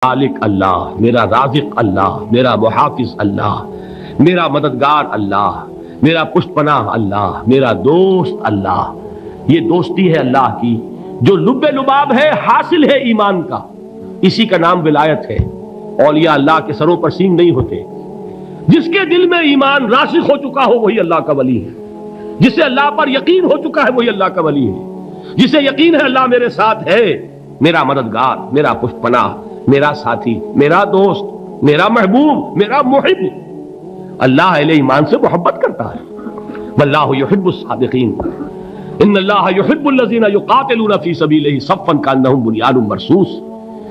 مالک اللہ، میرا رازق اللہ، میرا محافظ اللہ، میرا مددگار اللہ، میرا پشت پناہ اللہ، میرا دوست اللہ۔ یہ دوستی ہے اللہ کی جو لب لباب ہے، حاصل ہے ایمان کا، اسی کا نام ولایت ہے۔ اولیاء اللہ کے سروں پر سینگ نہیں ہوتے، جس کے دل میں ایمان راسخ ہو چکا ہو وہی اللہ کا ولی ہے، جسے اللہ پر یقین ہو چکا ہے وہی اللہ کا ولی ہے، جسے یقین ہے اللہ میرے ساتھ ہے، میرا مددگار، میرا پشت پناہ، میرا ساتھی، میرا دوست، میرا محبوب، میرا محب۔ اللہ اہل ایمان سے محبت کرتا ہے۔ واللہ یحب الصادقین، ان اللہ یحب الذین یقاتلون فی سبیلہ صفا کانہم بنیان مرصوص۔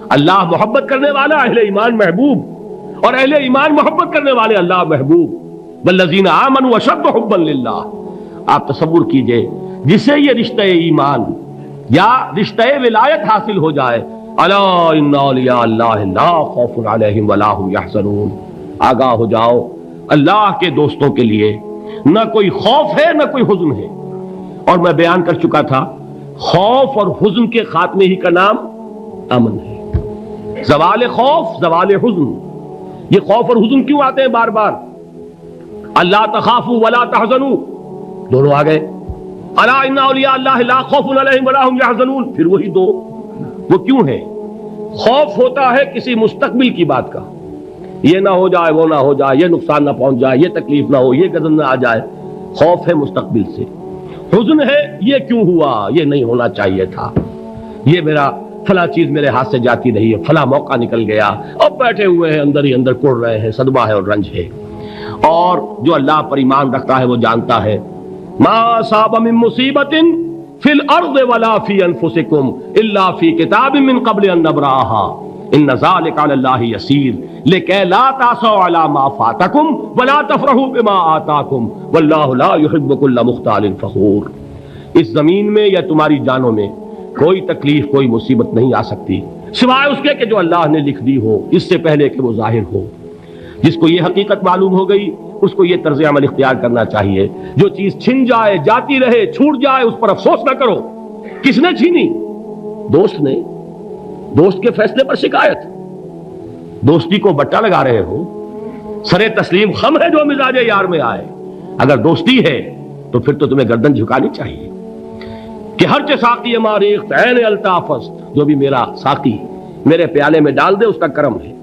اللہ محبت کرنے والا، اہل ایمان محبوب، اور اہل ایمان محبت کرنے والے اللہ محبوب۔ والذین آمنوا اشد حبا للہ۔ آپ تصور کیجئے جسے یہ رشتہ ایمان یا رشتہ ولایت حاصل ہو جائے، الا ان اولیاء اللہ لا خوف علیہم ولا هم یحزنون، آگاہ ہو جاؤ، اللہ کے دوستوں کے لیے نہ کوئی خوف ہے نہ کوئی حزن ہے۔ اور میں بیان کر چکا تھا، خوف اور حزن کے خاتمے ہی کا نام امن ہے۔ زوال خوف، زوال حزن۔ یہ خوف اور حزن کیوں آتے ہیں بار بار؟ اللہ تخافوا ولا تحزنوا، دونوں آ گئے۔ الا ان اولیاء اللہ لا خوف علیہم ولا هم یحزنون، پھر وہی دو۔ وہ کیوں ہے؟ خوف ہوتا ہے کسی مستقبل کی بات کا، یہ نہ ہو جائے، وہ نہ ہو جائے، یہ نقصان نہ پہنچ جائے، یہ تکلیف نہ ہو، یہ غضب نہ آ جائے، خوف ہے مستقبل سے۔ حزن ہے یہ کیوں ہوا، یہ نہیں ہونا چاہیے تھا، یہ میرا فلاں چیز میرے ہاتھ سے جاتی رہی ہے، فلاں موقع نکل گیا، اب بیٹھے ہوئے ہیں اندر ہی اندر کڑ رہے ہیں، صدمہ ہے اور رنج ہے۔ اور جو اللہ پر ایمان رکھتا ہے وہ جانتا ہے ما اصاب من مصیبت فی الارض ولا فی انفسکم الا فی کتاب من قبل ان نبرأها ان ذلک علی اللہ یسیر لکی لا تعصوا علی ما فاتکم ولا تفرحوا بما آتاکم واللہ لا یحب کل مختال فخور۔ اس زمین میں یا تمہاری جانوں میں کوئی تکلیف، کوئی مصیبت نہیں آ سکتی سوائے اس کے کہ جو اللہ نے لکھ دی ہو، اس سے پہلے کہ وہ ظاہر ہو۔ جس کو یہ حقیقت معلوم ہو گئی اس کو یہ طرز عمل اختیار کرنا چاہیے، جو چیز چھن جائے، جاتی رہے، چھوٹ جائے، اس پر افسوس نہ کرو۔ کس نے چھینی؟ دوست نے۔ دوست کے فیصلے پر شکایت، دوستی کو بٹا لگا رہے ہو، سرے تسلیم خم ہے جو مزاج یار میں آئے۔ اگر دوستی ہے تو پھر تو تمہیں گردن جھکانی چاہیے کہ ہر چے ساقی ماریخت عین الطافست، جو بھی میرا ساقی میرے پیالے میں ڈال دے اس کا کرم ہے،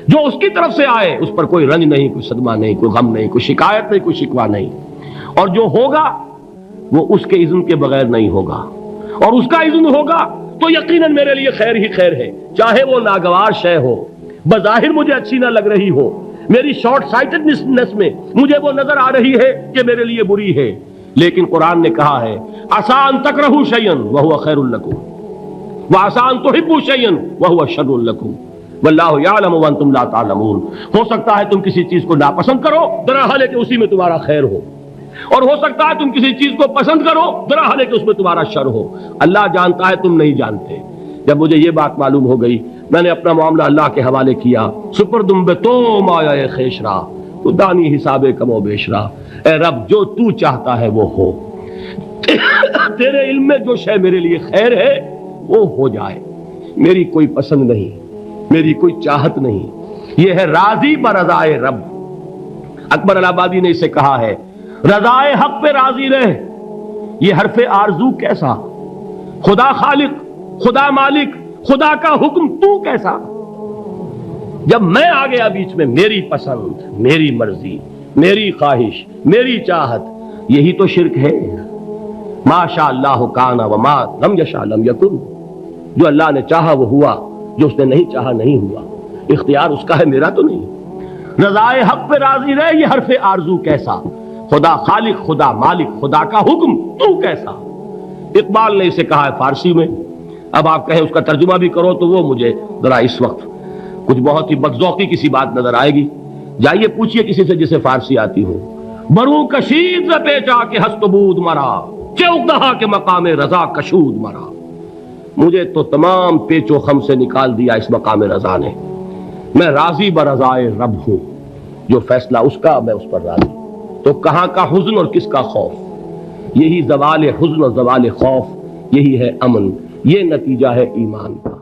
جو اس کی طرف سے آئے اس پر کوئی رنج نہیں، کوئی صدمہ نہیں، کوئی غم نہیں، کوئی شکایت نہیں، کوئی شکوہ نہیں، اور جو ہوگا وہ اس کے اذن کے بغیر نہیں ہوگا، اور اس کا اذن ہوگا تو یقیناً میرے لیے خیر ہی خیر ہے، چاہے وہ ناگوار شے ہو، بظاہر مجھے اچھی نہ لگ رہی ہو، میری شارٹ سائٹڈنس میں مجھے وہ نظر آ رہی ہے کہ میرے لیے بری ہے، لیکن قرآن نے کہا ہے عسیٰ ان تکرہوا شیئا وہو خیر لکم وعسیٰ ان تحبوا شیئا وہو شر لکم واللہ یعلم وانتم لا تعلمون۔ ہو سکتا ہے تم کسی چیز کو ناپسند کرو، درحال ہے کہ اسی میں تمہارا خیر ہو، اور ہو سکتا ہے تم کسی چیز کو پسند کرو، درحال ہے کہ اس میں تمہارا شر ہو۔ اللہ جانتا ہے، تم نہیں جانتے۔ جب مجھے یہ بات معلوم ہو گئی میں نے اپنا معاملہ اللہ کے حوالے کیا۔ سپردم بے تو مایا خیشرا تو دانی حساب کم و بیشرا، اے رب جو تو چاہتا ہے وہ ہو، تیرے علم میں جو شے میرے لیے خیر ہے وہ ہو جائے، میری کوئی پسند نہیں، میری کوئی چاہت نہیں۔ یہ ہے راضی برضائے رب۔ اکبر الہآبادی نے اسے کہا ہے رضائے حق پہ راضی رہ۔ یہ حرف آرزو کیسا؟ خدا خالق، خدا مالک، خدا کا حکم تو کیسا؟ جب میں آ گیا بیچ میں، میری پسند، میری مرضی، میری خواہش، میری چاہت، یہی تو شرک ہے۔ ما شاء اللہ کان وما لم یشاء لم یکن، جو اللہ نے چاہا وہ ہوا، جو اس نے نہیں چاہا نہیں ہوا، اختیار اس کا ہے، میرا تو نہیں۔ رضائے حق پہ راضی رہے، یہ حرف آرزو کیسا؟ خدا خالق، خدا مالک، خدا کا حکم تو کیسا؟ اقبال نے اسے کہا ہے فارسی میں۔ اب آپ کہیں اس کا ترجمہ بھی کرو تو وہ مجھے ذرا اس وقت کچھ بہت ہی بدذوقی کسی بات نظر آئے گی۔ جائیے پوچھئے کسی سے جسے فارسی آتی ہو۔ برو کشید ز پیچا کے ہست بود مرا چوک دہا کے مقام رضا کشود مرا۔ مجھے تو تمام پیچ و خم سے نکال دیا اس مقام رضا نے۔ میں راضی برضائے رب ہوں، جو فیصلہ اس کا میں اس پر راضی۔ تو کہاں کا حزن اور کس کا خوف؟ یہی زوال حزن اور زوال خوف، یہی ہے امن، یہ نتیجہ ہے ایمان کا۔